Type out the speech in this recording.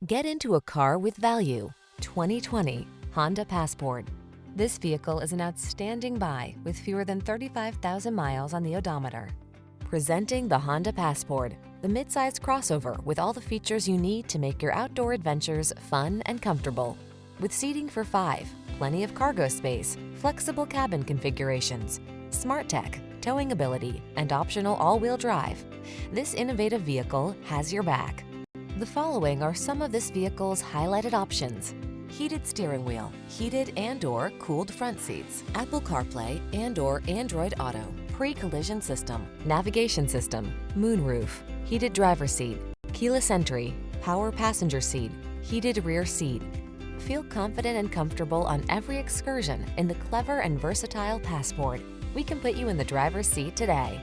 Get into a car with value. 2020 Honda Passport. This vehicle is an outstanding buy with fewer than 35,000 miles on the odometer. Presenting the Honda Passport, the midsize crossover with all the features you need to make your outdoor adventures fun and comfortable. With seating for 5, plenty of cargo space, flexible cabin configurations, smart tech, towing ability, and optional all-wheel drive, this innovative vehicle has your back. The following are some of this vehicle's highlighted options: heated steering wheel, heated and/or cooled front seats, Apple CarPlay and/or Android Auto, pre-collision system, navigation system, moonroof, heated driver's seat, keyless entry, power passenger seat, heated rear seat. Feel confident and comfortable on every excursion in the clever and versatile Passport. We can put you in the driver's seat today.